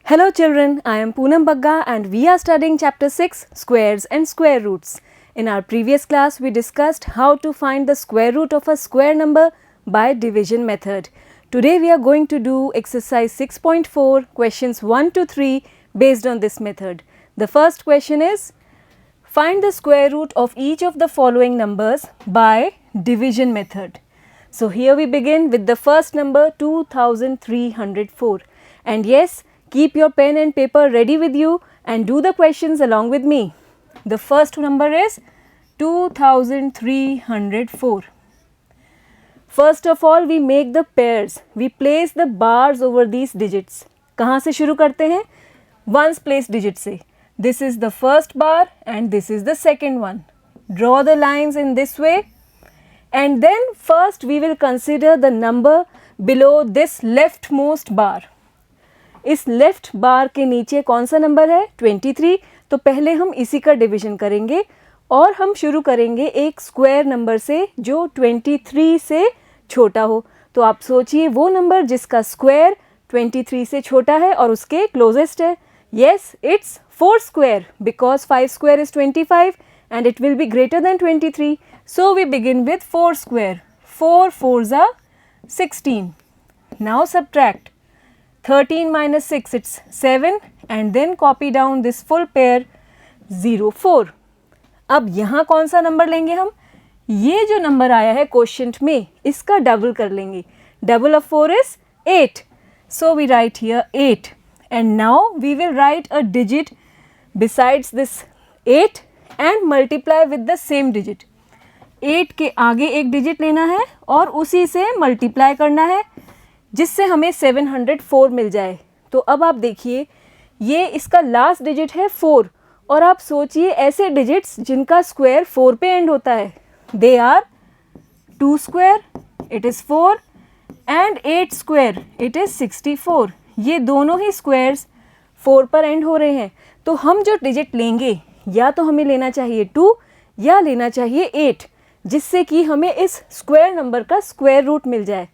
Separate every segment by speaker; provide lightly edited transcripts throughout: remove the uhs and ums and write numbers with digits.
Speaker 1: Hello children, I am Poonam Bagga and we are studying chapter 6 squares and square roots. In our previous class we discussed how to find the square root of a square number by division method. Today we are going to do exercise 6.4 questions 1 to 3 based on this method. The first question is find the square root of each of the following numbers by division method. So here we begin with the first number 2304 and yes, keep your pen and paper ready with you and do the questions along with me. The first number is 2304. First of all we make the pairs. We place the bars over these digits. कहाँ से शुरू करते हैं? Ones place digit से. This is the first bar and this is the second one. Draw the lines in this way. And then first we will consider the number below this leftmost bar. इस left बार के नीचे कौन सा number है? 23. तो पहले हम इसी का डिवीजन करेंगे और हम शुरू करेंगे एक स्क्वायर नंबर से जो 23 से छोटा हो. तो आप सोचिए वो नंबर जिसका स्क्वायर 23 से छोटा है और उसके क्लोजेस्ट है. Yes, it's 4 square because 5 square is 25 and it will be greater than 23. So we begin with 4 square. 4 4s are 16. Now subtract. 13 minus 6 it's 7 and then copy down this full pair 0 4. अब यहाँ कौन सा number लेंगे हम? ये जो number आया है क्वोशिएंट में इसका डबल कर लेंगे. Double of 4 is 8. So we write here 8 and now we will write a digit besides this 8 and multiply with the same digit. 8 के आगे एक डिजिट लेना है और उसी से मल्टीप्लाई करना है जिससे हमें 704 मिल जाए. तो अब आप देखिए ये इसका लास्ट डिजिट है 4 और आप सोचिए ऐसे डिजिट्स जिनका स्क्वायर 4 पे एंड होता है. They are 2 square it is 4 and 8 square it is 64. ये दोनों ही स्क्वायर्स 4 पर एंड हो रहे हैं. तो हम जो डिजिट लेंगे या तो हमें लेना चाहिए 2 या लेना चाहिए 8 जिससे कि हमें इस स्क्वायर नंबर का स्क्वायर रूट मिल जाए.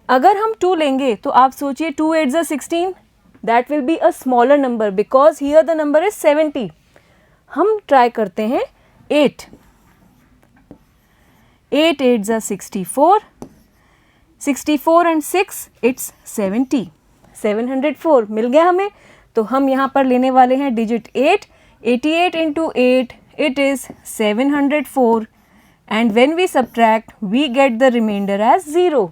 Speaker 1: अगर हम 2 लेंगे तो आप सोचिए 2 8s are 16. That will be a smaller number because here the number is 70. हम ट्राई करते हैं 8. 8 8s are 64. 64 and 6 it's 70. 704 मिल गया हमें. तो हम यहाँ पर लेने वाले हैं digit 8. 88 into 8 it is 704 and when we subtract we get the remainder as 0.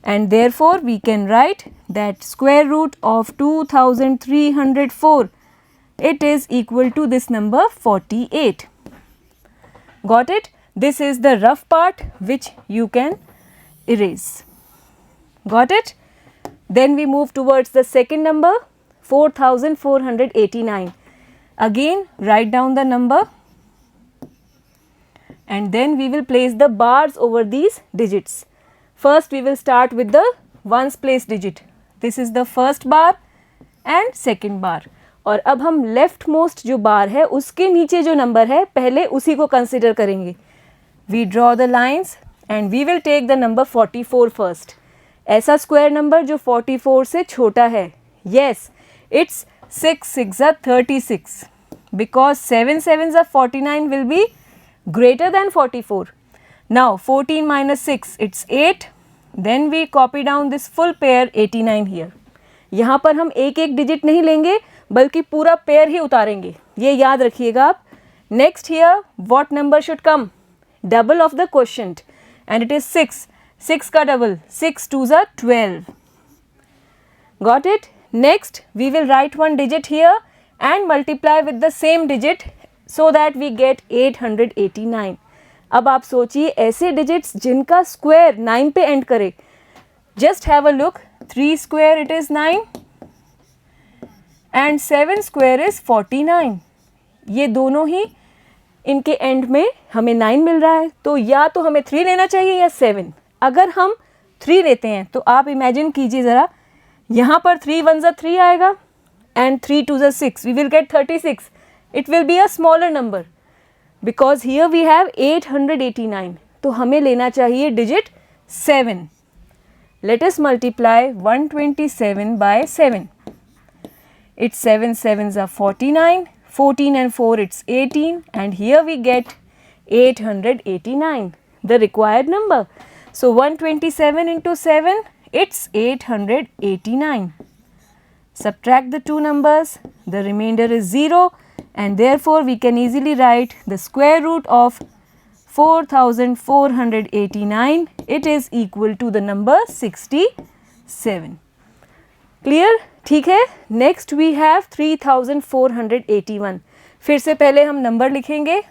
Speaker 1: And therefore we can write that square root of 2304 it is equal to this number 48. Got it? This is the rough part which you can erase. Got it? Then we move towards the second number 4489. Again write down the number and then we will place the bars over these digits. First we will start with the ones place digit. This is the first bar and second bar. और अब हम left most जो बार है उसके नीचे जो number है पहले उसी को कंसिडर करेंगे. We draw the lines and we will take the number 44 first. ऐसा स्क्वायर नंबर जो 44 से छोटा है. Yes, it's 6 6s are 36 because 7 7s are 49 will be greater than 44. Now 14 minus 6 it's 8. Then we copy down this full pair 89 here. यहाँ पर हम एक एक डिजिट नहीं लेंगे बल्कि पूरा पेयर ही उतारेंगे. ये याद रखिएगा आप. Next here what number should come? Double of the quotient and it is 6. 6 का double 6 2s are 12. Got it? Next we will write one digit here and multiply with the same digit so that we get 889. अब आप सोचिए ऐसे digits जिनका square 9 पे and करे. Just have a look. 3 square it is 9 and 7 square is 49. ये दोनों ही इनके एंड में हमें 9 मिल रहा है. तो या तो हमें 3 लेना चाहिए या 7. अगर हम 3 लेते हैं तो आप इमेजिन कीजिए ज़रा यहाँ पर 3 1s are 3 आएगा and 3 2s are 6. We will get 36. It will be a smaller number because here we have 889. तो हमें लेना चाहिए digit 7. Let us multiply 127 by 7. It's 7 sevens are 49, 14 and 4 it's 18, and here we get 889, the required number. So 127 into 7, it's 889. Subtract the two numbers, the remainder is 0, and therefore we can easily write the square root of 4489. It is equal to the number 67. Clear? ठीक है. Next we have 3481. फिर से पहले हम number लिखेंगे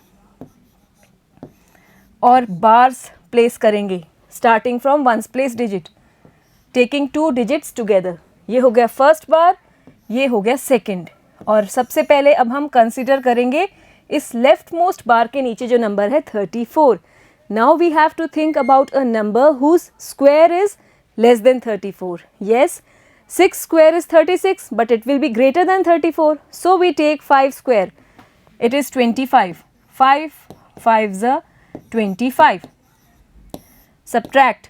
Speaker 1: और bars place करेंगे starting from ones place digit, taking two digits together. ये हो गया फर्स्ट बार, ये हो गया सेकंड. और सबसे पहले अब हम कंसिडर करेंगे इस लेफ्ट मोस्ट बार के नीचे जो नंबर है 34. Now we have to think about a number whose square is less than 34. Yes, 6 square is 36, but it will be greater than 34. So we take 5 square. It is 25. 5 5s are 25. Subtract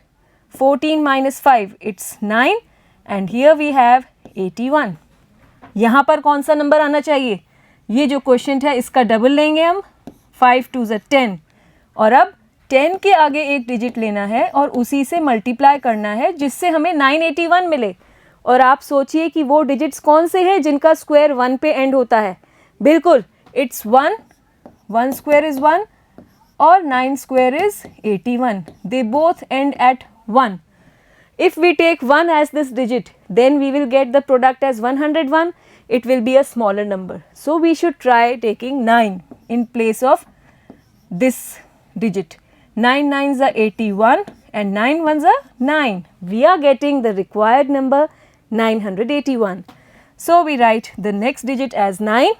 Speaker 1: 14 minus 5, it's 9, and here we have 81. यहाँ पर कौन सा number आना चाहिए? ये जो question है इसका डबल लेंगे हम. 5 2s are 10, और अब 10 के आगे एक डिजिट लेना है और उसी से मल्टीप्लाई करना है जिससे हमें 981 मिले. और आप सोचिए कि वो डिजिट्स कौन से हैं जिनका स्क्वायर 1 पे एंड होता है. बिल्कुल, इट्स 1, 1 स्क्वायर इज 1 और 9 square is 81. They both end at 1. If we take 1 as this digit, then we will get the product as 101. It will be a smaller number. So we should try taking 9 in place of this digit. 9 9s are 81 and 9 1s are 9. We are getting the required number 981. So we write the next digit as 9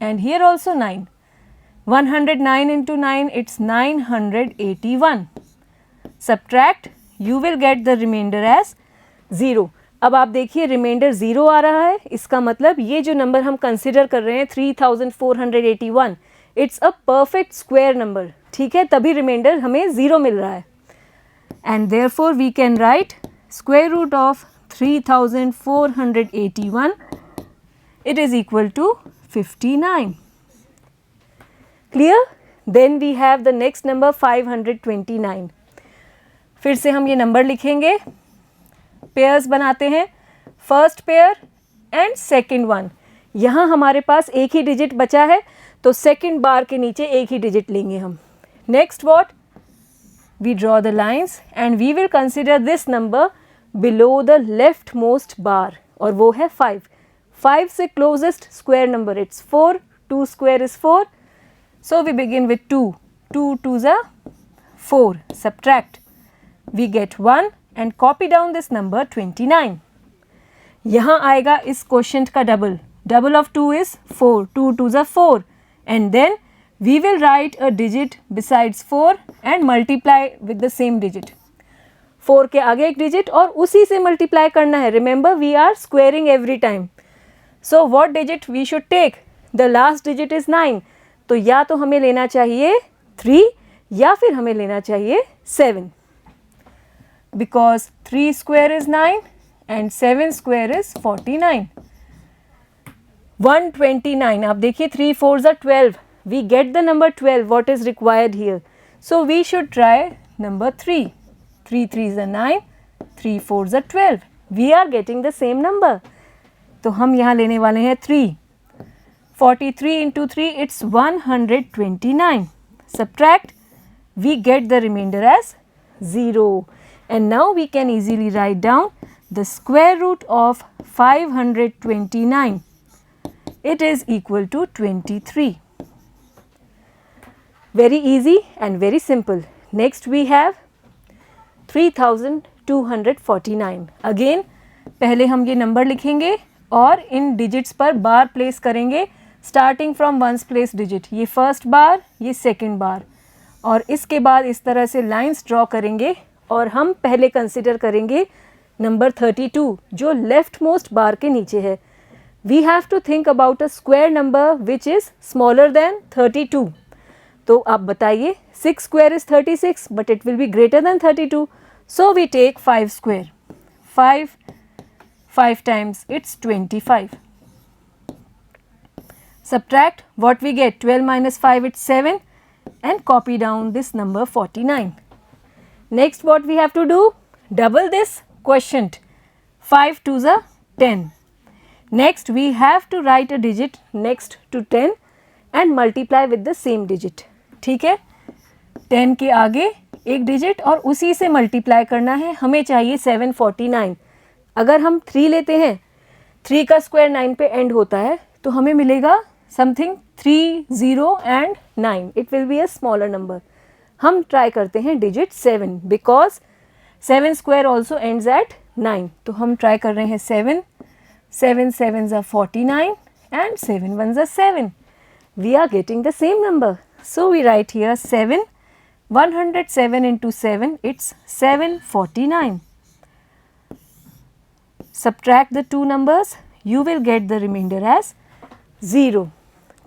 Speaker 1: and here also 9. 109 into 9, it's 981. Subtract, you will get the remainder as 0. अब आप देखिए reminder 0 आ रहा है. इसका मतलब ये जो number हम कंसिडर कर रहे हैं 3481, it's a perfect square number. ठीक है, तभी रिमाइंडर हमें 0 मिल रहा है. And therefore we can write square root of 3481, it is equal to 59. Clear? Then we have the next number 529. फिर से हम ये नंबर लिखेंगे, पेयर्स बनाते हैं, first pair and second one. यहाँ हमारे पास एक ही डिजिट बचा है तो सेकेंड बार के नीचे एक ही डिजिट लेंगे हम. Next what? We draw the lines and we will consider this number below the left most bar, और वो है 5. 5 से closest square number it's 4. 2 square is 4. So we begin with 2. 2 2s are 4. Subtract, we get 1 and copy down this number 29. यहाँ आएगा इस quotient का double. Double of 2 is 4. 2 2s are 4, and then we will write a digit besides 4 and multiply with the same digit. 4 के आगे एक digit और उसी से मल्टीप्लाई करना है. Remember, we are squaring every time. So what digit we should take? The last digit is 9. तो या तो हमें लेना चाहिए 3 या फिर हमें लेना चाहिए 7. Because 3 square is 9 and 7 square is 49. 129. आप देखिए 3 4s are 12. We get the number 12. What is required here? So we should try number 3. 3 3s are 9. 3 4s are 12. We are getting the same number. तो हम यहाँ लेने वाले हैं 3. 43 into 3, it's 129. Subtract, we get the remainder as 0. And now we can easily write down the square root of 529. It is equal to 23. Very easy and very simple. Next we have 3249. Again, पहले हम ये number लिखेंगे और इन digits पर बार place करेंगे starting from ones place digit. ये first बार, ये second बार, और इसके बाद इस तरह से लाइंस ड्रॉ करेंगे और हम पहले कंसिडर करेंगे नंबर 32 जो लेफ्ट मोस्ट बार के नीचे है. We have to think about a square number which is smaller than 32. तो आप बताइए, 6 square is 36 but it will be greater than 32. So we take 5 square. 5 5 times it's 25. Subtract what we get, 12 minus 5 it's 7, and copy down this number 49. Next what we have to do, double this quotient, 5 2s are 10. Next we have to write a digit next to 10 and multiply with the same digit. ठीक है, 10 के आगे एक digit और उसी से multiply करना है. हमें चाहिए 749. अगर हम 3 लेते हैं, 3 का स्क्वायर 9 पे एंड होता है, तो हमें मिलेगा something 3 0 and 9. It will be a smaller number. हम ट्राई करते हैं digit 7 because 7 square also ends at 9. तो हम ट्राई कर रहे हैं 7. 7 7s are 49 and 7 1s are 7. We are getting the same number. So we write here 7. 107 into 7, it's 749. Subtract the two numbers, you will get the remainder as 0.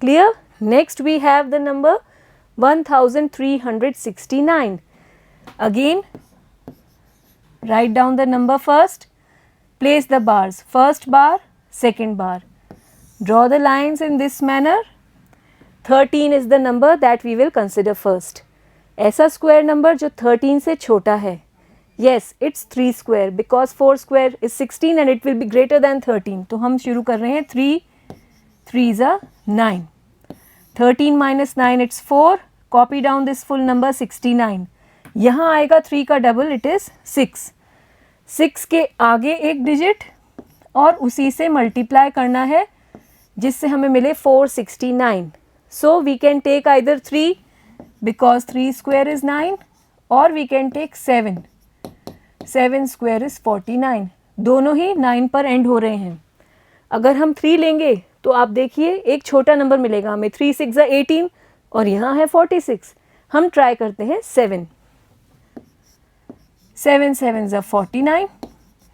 Speaker 1: Clear? Next we have the number 1369. Again, write down the number first, place the bars, first bar, second bar. Draw the lines in this manner. 13 is the number that we will consider first. ऐसा square number जो 13 से छोटा है. Yes, it's 3 square because 4 square is 16 and it will be greater than 13. तो हम शुरू कर रहे हैं 3 3s are 9. 13 minus 9 it's 4. Copy down this full number 69. यहाँ आएगा 3 का डबल, it is 6. 6 के आगे एक डिजिट और उसी से मल्टीप्लाई करना है जिससे हमें मिले 469. So we can take either 3 because 3 square is 9 or we can take 7. 7 square is 49. दोनों ही 9 पर एंड हो रहे हैं. अगर हम 3 लेंगे तो आप देखिए एक छोटा नंबर मिलेगा हमें. 3 6 are 18 और यहाँ है 46. हम ट्राई करते हैं 7. 7 7s are 49.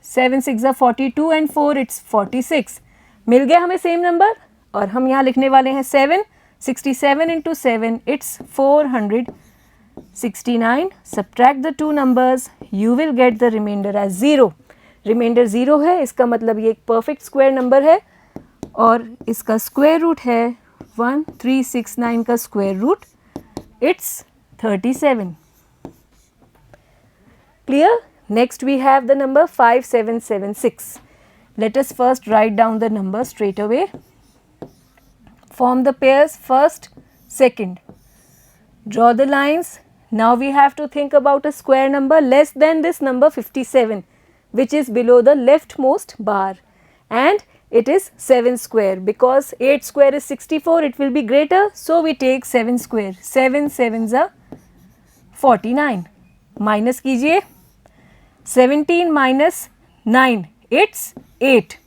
Speaker 1: 7 6 are 42 and 4 it's 46. मिल गया हमें सेम नंबर और हम यहाँ लिखने वाले हैं 7. 67 into 7 it's 469. Subtract the two numbers, you will get the remainder as 0. Reminder 0 है, इसका मतलब ये एक परफेक्ट स्क्वायर नंबर है और इसका स्क्वायर रूट है 1369 का square root it's 37. Clear? Next we have the number 5776. Let us first write down the number straight away. Form the pairs first, second. Draw the lines. Now we have to think about a square number less than this number 57, which is below the leftmost bar, and it is 7 square because 8 square is 64. It will be greater, so we take 7 square. 7 7s are 49. Minus कीजिए. 17 minus 9 it's 8,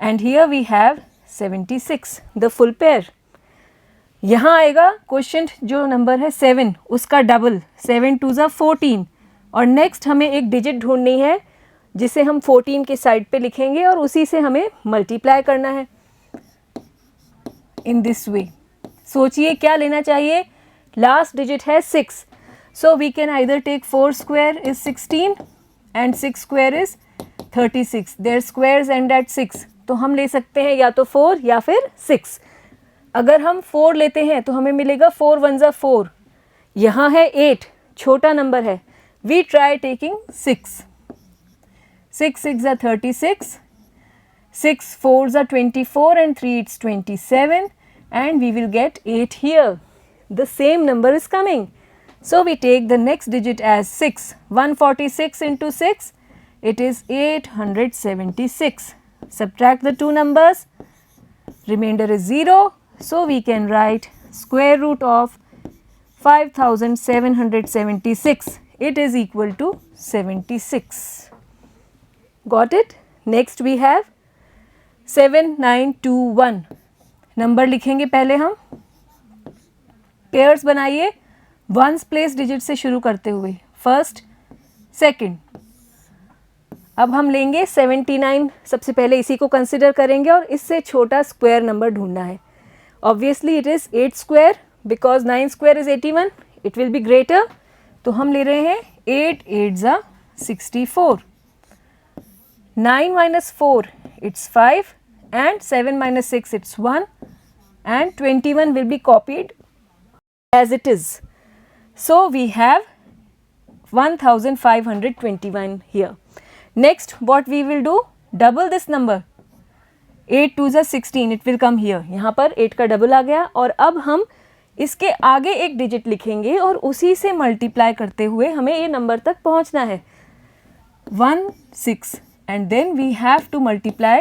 Speaker 1: and here we have 76, the full pair. यहाँ आएगा question जो number है 7 उसका double. 7 2s are 14 और next हमें एक digit ढूंढनी है जिसे हम 14 के साइड पे लिखेंगे और उसी से हमें मल्टीप्लाई करना है इन दिस वे. सोचिए क्या लेना चाहिए. लास्ट डिजिट है 6, so we can either take 4 square is 16 and 6 square is 36. Their squares end at 6. तो हम ले सकते हैं या तो 4 या फिर 6. अगर हम 4 लेते हैं तो हमें मिलेगा 4 1s are 4. यहाँ है 8, छोटा नंबर है. We try taking 6. 6 6 are 36. 6 4s are 24 and 3 it's 27 and we will get 8 here. The same number is coming. So we take the next digit as 6. 146 into 6, it is 876. Subtract the two numbers, remainder is 0. So we can write square root of 5776. It is equal to 76. Got it? Next we have 7921. Number लिखेंगे पहले हम. Pairs बनाइए ones place digit से शुरू करते हुए. First, second. अब हम लेंगे 79. सबसे पहले इसी को कंसिडर करेंगे और इससे छोटा स्क्वायर नंबर ढूंढना है. Obviously it is 8 square because 9 square is 81. It will be greater. तो हम ले रहे हैं 8 8s are 64. 9 minus 4 it's 5 and 7 minus 6 it's 1 and 21 will be copied as it is. So we have 1521 here. Next what we will do, double this number, 8 2 जा 16, it will come here. यहाँ पर 8 का double आ गया और अब हम इसके आगे एक डिजिट लिखेंगे और उसी से मल्टीप्लाई करते हुए हमें ये नंबर तक पहुँचना है 1 6 and then we have to multiply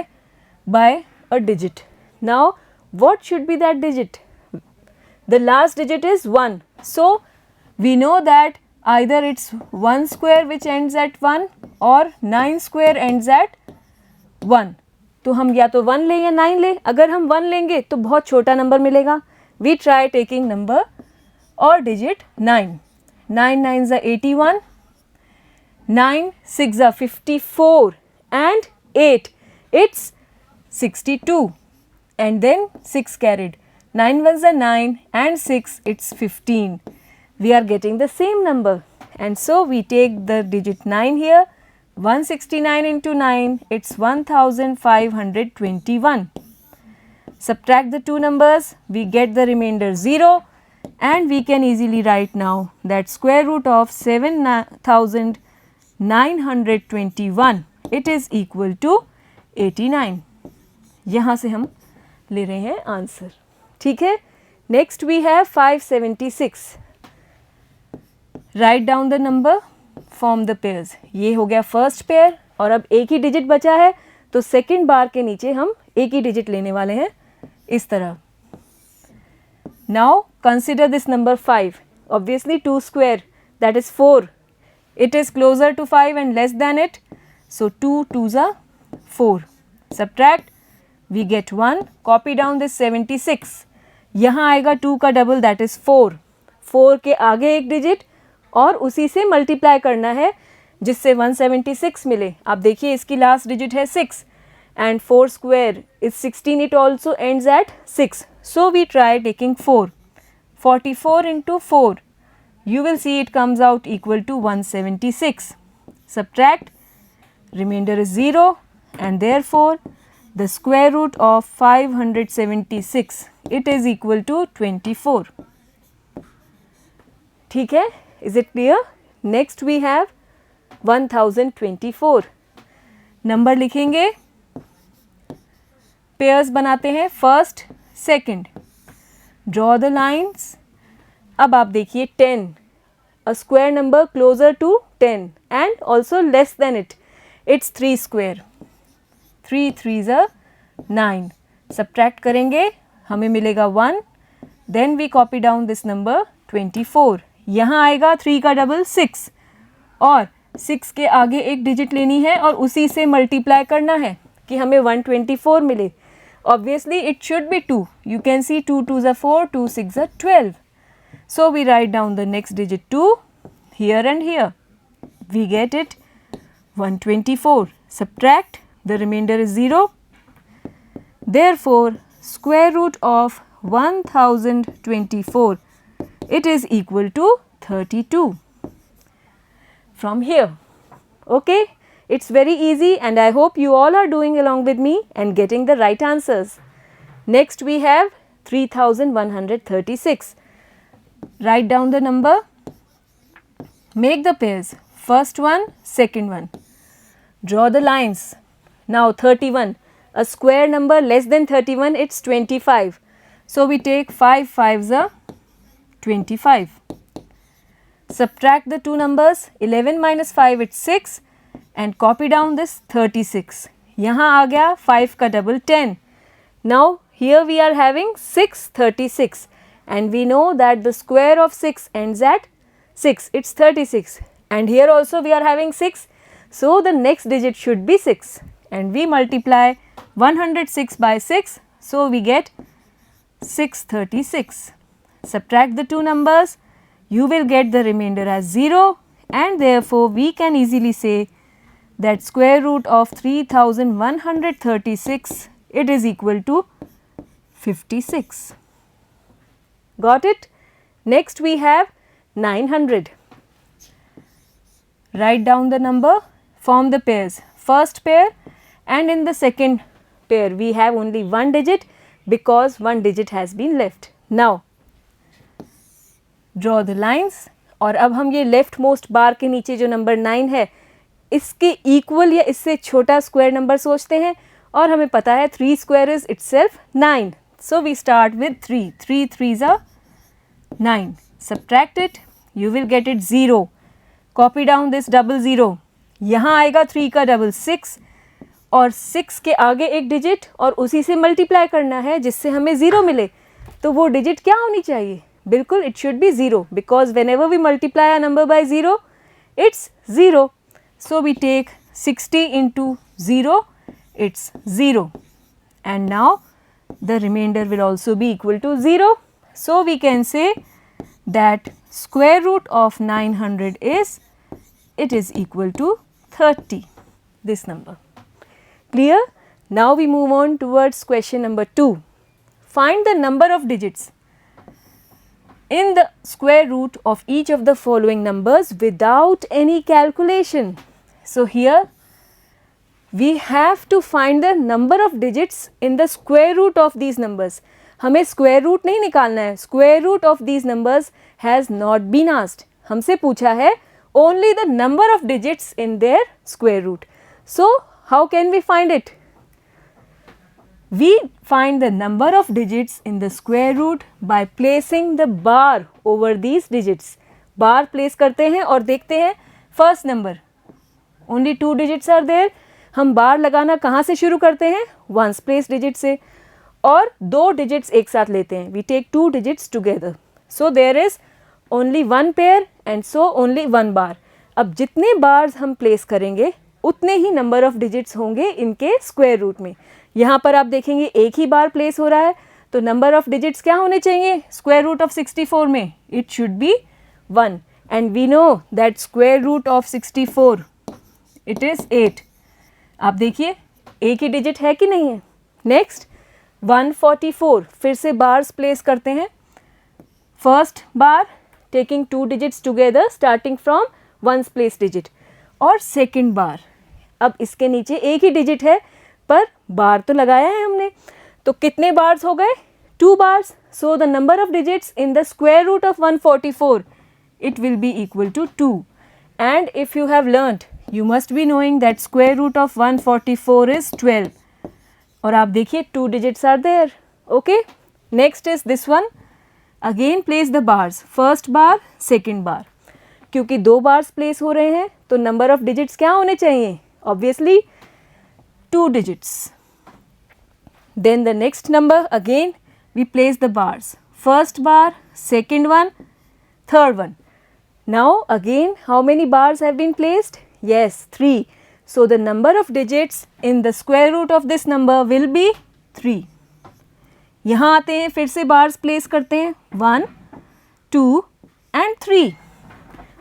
Speaker 1: by a digit. Now what should be that digit? The last digit is 1. So we know that either it's 1 square which ends at 1 or 9 square ends at 1. तो हम या तो 1 लें या 9 लें. अगर हम 1 लेंगे तो बहुत छोटा नंबर मिलेगा. We try taking number or digit 9. 9 9s are 81, 9 6 are 54 and 8 it's 62 and then 6 carried. 9 ones are 9 and 6 it's 15. We are getting the same number and so we take the digit 9 here. 169 into 9 it's 1521. Subtract the two numbers, we get the remainder 0 and we can easily write now that square root of 7921 it is equal to 89. यहाँ से हम ले रहे हैं answer. ठीक है. Next we have 576. Write down the number, form the pairs. ये हो गया फर्स्ट पेयर और अब एक ही डिजिट बचा है तो सेकेंड बार के नीचे हम एक ही डिजिट लेने वाले हैं इस तरह. Now consider this number 5. Obviously 2 square that is 4. It is closer to 5 and less than it. So 2 2s are 4. Subtract, we get 1. Copy down this 76. यहाँ आएगा 2 का डबल दैट इज 4. 4 के आगे एक डिजिट और उसी से मल्टीप्लाई करना है जिससे 176 मिले. आप देखिए इसकी लास्ट डिजिट है 6 and 4 square is 16. It also ends at 6. So we try taking 4. 44 into 4. You will see it comes out equal to 176. Subtract, remainder is 0 and therefore the square root of 576 it is equal to 24. ठीक है, is it clear? Next we have 1024. Number लिखेंगे, pairs बनाते हैं first second. Draw the lines. अब आप देखिए 10, a square number closer to 10 and also less than it, it's 3 square. 3 3s are 9. Subtract करेंगे हमें मिलेगा 1. Then we copy down this number 24. यहाँ आएगा 3 का डबल 6 और 6 के आगे एक डिजिट लेनी है और उसी से मल्टीप्लाई करना है कि हमें 124 मिले. Obviously it should be 2. You can see 2 2s are 4, 2 6 are 12. So we write down the next digit 2 here and here. We get it 124. Subtract, the remainder is 0. Therefore, square root of 1024 it is equal to 32. From here. Okay, it's very easy and I hope you all are doing along with me and getting the right answers. Next we have 3136. Write down the number, make the pairs, first one, second one. Draw the lines. Now 31, a square number less than 31 it's 25. So we take 5 5s are 25. Subtract the two numbers, 11 minus 5 it's 6 and copy down this 36. यहाँ आ गया 5 का double 10. Now here we are having 636 and we know that the square of 6 ends at 6, it's 36 and here also we are having 6. So the next digit should be 6 and we multiply 106 by 6. So we get 636. Subtract the two numbers, you will get the remainder as 0 and therefore we can easily say that square root of 3136 it is equal to 56. Got it? Next we have 900. Write down the number, form the pairs. First pair and in the second pair we have only one digit. because one digit has been left. Now draw the lines. और अब हम ये left most बार के नीचे जो number 9 है इसके equal या इससे छोटा स्क्वायर नंबर सोचते हैं और हमें पता है 3 square is itself 9. So we start with 3. 3 3s are 9. Subtract it, you will get it 0. Copy down this double 0. यहाँ आएगा 3 का डबल 6 और 6 के आगे एक डिजिट और उसी से मल्टीप्लाई करना है जिससे हमें 0 मिले. तो वो डिजिट क्या होनी चाहिए? बिल्कुल it should be 0 because whenever we multiply a number by 0 it's 0. So we take 60 into 0, it's 0. And now the remainder will also be equal to 0. So we can say that square root of 900 it is equal to 30, this number. Clear? Now we move on towards question number 2. Find the number of digits in the square root of each of the following numbers without any calculation. So here we have to find the number of digits in the square root of these numbers. हमें square root नहीं निकालना है. Square root of these numbers has not been asked. हमसे पूछा है only the number of digits in their square root. So how can we find it? We find the number of digits in the square root by placing the bar over these digits. Bar place करते हैं और देखते हैं first number. Only 2 digits are there. हम बार लगाना कहाँ से शुरू करते हैं? Ones place digit से और 2 digits एक साथ लेते हैं. We take 2 digits together. So there is only 1 pair and so only 1 bar. अब जितने बार्स हम प्लेस करेंगे उतने ही नंबर ऑफ डिजिट्स होंगे इनके स्क्वायर रूट में. यहाँ पर आप देखेंगे एक ही बार प्लेस हो रहा है तो नंबर ऑफ डिजिट्स क्या होने चाहिए स्क्वायर रूट ऑफ 64 में? It should be 1 and we know that square root of 64 it is 8. आप देखिए एक ही डिजिट है कि नहीं है. नेक्स्ट 144 फिर से बार्स प्लेस करते हैं. First bar taking 2 digits together starting from ones place digit और सेकेंड बार. अब इसके नीचे एक ही डिजिट है पर बार तो लगाया है हमने तो कितने बार्स हो गए? 2 bars. So the number of digits in the square root of 144 it will be equal to 2. And if you have learnt you must be knowing that square root of 144 is 12. और आप देखिए 2 digits are there. Okay. Next is this one. Again place the bars. First bar, second bar. क्योंकि 2 bars place हो रहे हैं तो number of digits क्या होने चाहिए? Obviously 2 digits. Then the next number again we place the bars. First bar, second one, third one. Now again how many bars have been placed? Yes, 3. So the number of digits in the square root of this number will be 3. यहाँ आते हैं फिर से bars place करते हैं 1, 2 and 3.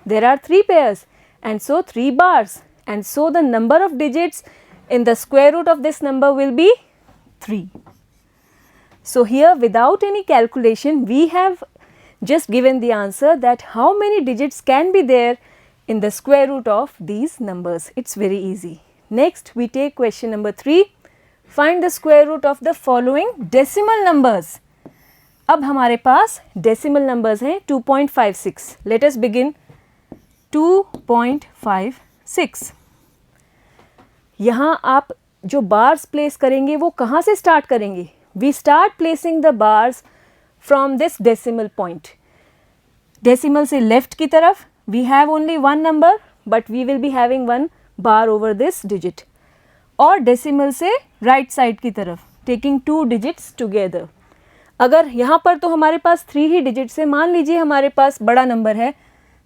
Speaker 1: There are 3 pairs and so 3 bars and so the number of digits in the square root of this number will be 3. So here without any calculation we have just given the answer that how many digits can be there in the square root of these numbers. It's very easy. Next we take question number 3. Find the square root of the following decimal numbers. अब हमारे पास decimal numbers हैं 2.56. Let us begin 2.56. यहाँ आप जो bars place करेंगे वो कहाँ से स्टार्ट करेंगे? We start placing the bars from this decimal point. Decimal से लेफ्ट की तरफ we have only 1 number but we will be having 1 bar over this digit. और डेसिमल से राइट साइड की तरफ टेकिंग 2 डिजिट्स टुगेदर. अगर यहाँ पर तो हमारे पास 3 ही डिजिट्स है. मान लीजिए हमारे पास बड़ा नंबर है.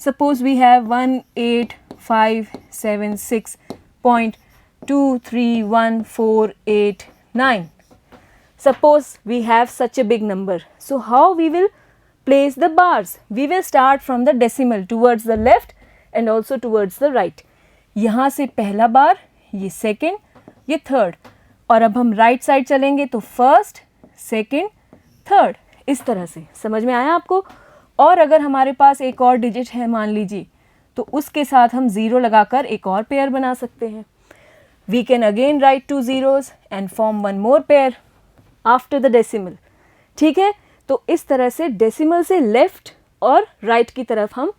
Speaker 1: Suppose we have 18576.23148 Suppose we have such a big number. So how we will place the bars? We will start from the decimal towards the left and also towards the right. यहाँ से पहला बार, ये second, ये third. और अब हम right side चलेंगे तो फर्स्ट, सेकेंड, थर्ड. इस तरह से समझ में आया आपको? और अगर हमारे पास एक और डिजिट है मान लीजिए तो उसके साथ हम 0 लगाकर एक और पेयर बना सकते हैं. We can again write 2 zeros and form one more pair. After the decimal. ठीक है, तो इस तरह से डेसिमल से लेफ्ट और राइट की तरफ हम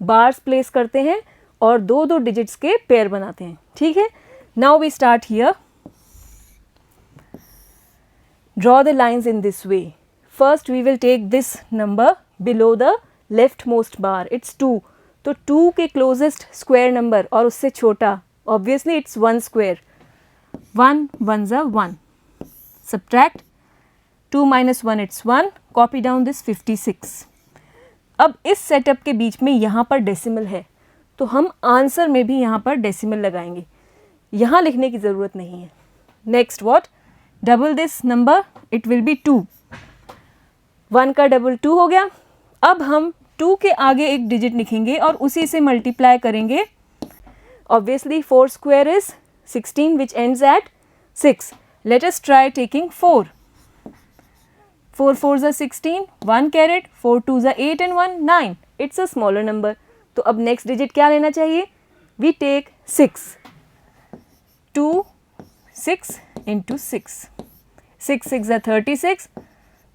Speaker 1: बार्स प्लेस करते हैं और दो दो डिजिट्स के पेयर बनाते हैं. ठीक है, now we start here. Draw the lines in this way. First we will take this number below the left most bar. It's 2. तो 2 के क्लोजेस्ट स्क्वायर नंबर और उससे छोटा, obviously it's 1 square. 1 1s are 1. Subtract 2 minus 1, it's 1. Copy down this 56. अब इस setup के बीच में यहाँ पर डेसिमल है, तो हम आंसर में भी यहाँ पर डेसिमल लगाएंगे. यहाँ लिखने की ज़रूरत नहीं है. Next what? Double this number, it will B 2. 1 का डबल 2 हो गया. अब हम 2 के आगे एक डिजिट लिखेंगे और उसी से मल्टीप्लाई करेंगे. Obviously 4 square is 16 which ends at 6. Let us try taking 4. 4 4s are 16, 1 carried, 4 2s are 8 and 1 9. It's a smaller number. तो अब नेक्स्ट डिजिट क्या लेना चाहिए? We take 6. 2 6 into 6. 6 6s are 36.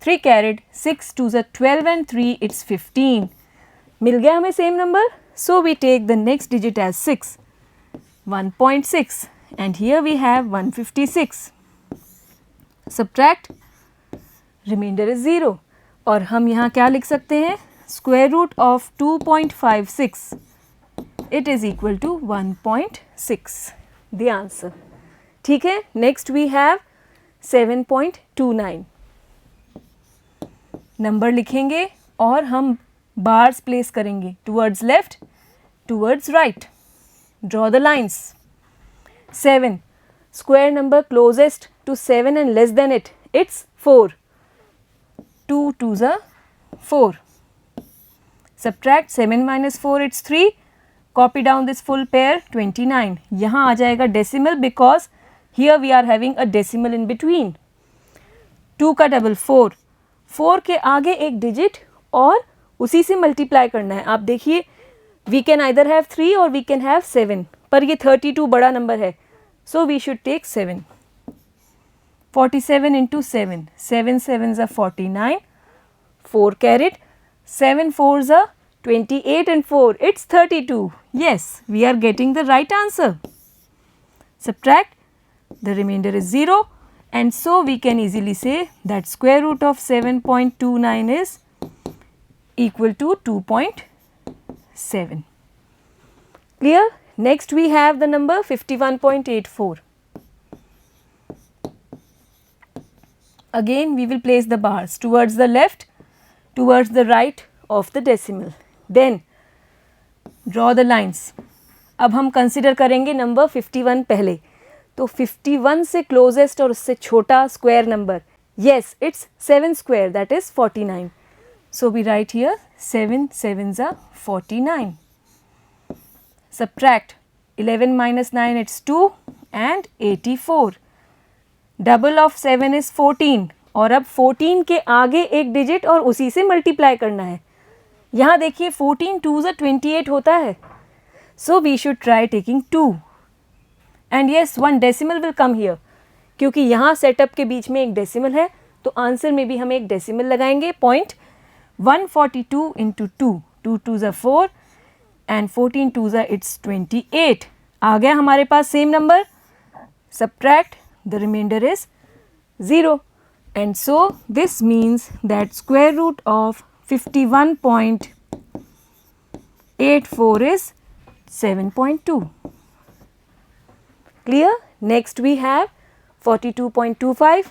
Speaker 1: 3 carried, 6 2s are 12 and 3 it's 15. मिल गया हमें same number. So we take the next digit as 6. 1.6 and here we have 156. Subtract, remainder is 0. और हम यहाँ क्या लिख सकते हैं? Square root of 2.56. It is equal to 1.6. The answer. ठीक है, next we have 7.29. नंबर लिखेंगे और हम बार्स प्लेस करेंगे towards left, towards right. Draw the lines. 7. Square number closest to 7 and less than it. It's 4. 2 2s are 4. Subtract 7 minus 4, it's 3. Copy down this full pair, 29. यहाँ आ जाएगा decimal because here we are having a decimal in between. 2 का double 4. 4 के आगे एक digit और उसी से multiply करना है. आप देखिए, we can either have 3 or we can have 7. पर ये 32 बड़ा नंबर है, so we should take 7. 47 into 7. 7 7s are 49. 4 carried. 7 4s are 28 and 4. It's 32. Yes, we are getting the right answer. Subtract. The remainder is 0. And so we can easily say that square root of 7.29 is equal to 2.7. Clear? Next we have the number 51.84. Again we will place the bars towards the left, towards the right of the decimal. Then draw the lines. अब हम consider करेंगे number 51 पहले. तो 51 से closest और उससे छोटा square number. Yes, it's 7 square, that is 49. So we write here 7 7s are 49. Subtract 11 minus 9, it's 2 and 84. Double of 7 is 14. और अब 14 के आगे एक डिजिट और उसी से मल्टीप्लाई करना है. यहाँ देखिए 14 2s are 28 होता है. So we should try taking 2. And yes, one decimal will come here. क्योंकि यहाँ सेटअप के बीच में एक डेसिमल है, तो आंसर में भी हम एक डेसिमल लगाएंगे. Point 142 into 2. 2 2s are 4 and 14 2s are it's 28. आ गया हमारे पास same number. Subtract, the remainder is 0. And so this means that square root of 51.84 is 7.2. Clear? Next we have 42.25.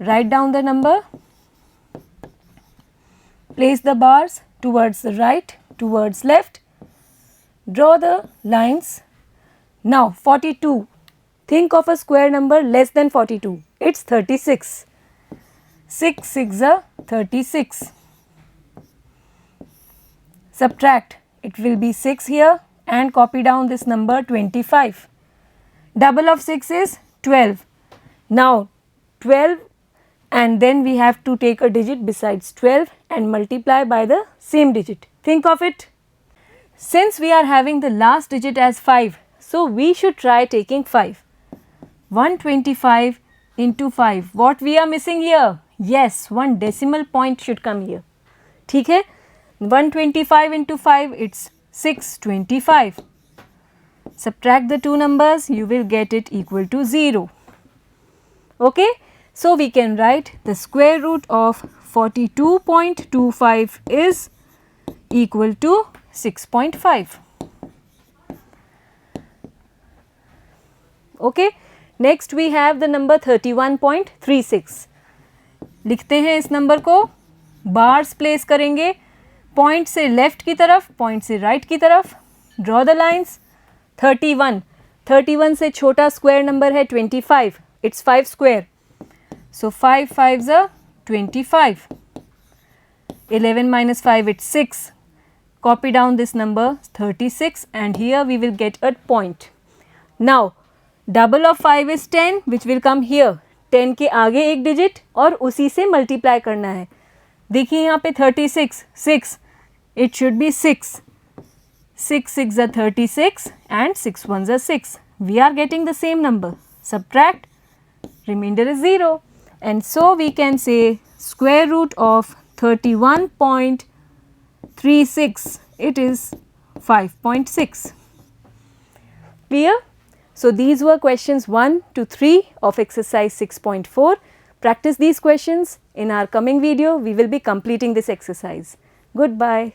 Speaker 1: Write down the number. Place the bars towards the right, towards left. Draw the lines. Now 42. Think of a square number less than 42. It's 36. 6 6 are 36. Subtract. It will be 6 here and copy down this number 25. Double of 6 is 12. Now 12 and then we have to take a digit besides 12 and multiply by the same digit. Think of it. Since we are having the last digit as 5, so we should try taking 5. 125 into 5. What we are missing here? Yes, one decimal point should come here. ठीक है, 125 into 5, it's 625. Subtract the two numbers, you will get it equal to 0. Okay, so we can write the square root of 42.25 is equal to 6.5. Okay, next we have the number 31.36. लिखते हैं इस number को, bars place करेंगे point से left की तरफ, point से right की तरफ. Draw the lines. 31 से छोटा स्क्वायर नंबर है 25, it's 5 square, so 5 5s are 25. 11 minus 5, it's 6. Copy down this number 36 and here we will get a point. Now double of 5 is 10, which will come here. 10 के आगे एक digit और उसी से multiply करना है. देखिए यहाँ पे 36, 6, it should be 6. 6 6s are 36 and 6 1s are 6. We are getting the same number. Subtract, remainder is 0. And so we can say square root of 31.36, it is 5.6. Clear? So these were questions 1 to 3 of exercise 6.4. Practice these questions. In our coming video, we will be completing this exercise. Goodbye.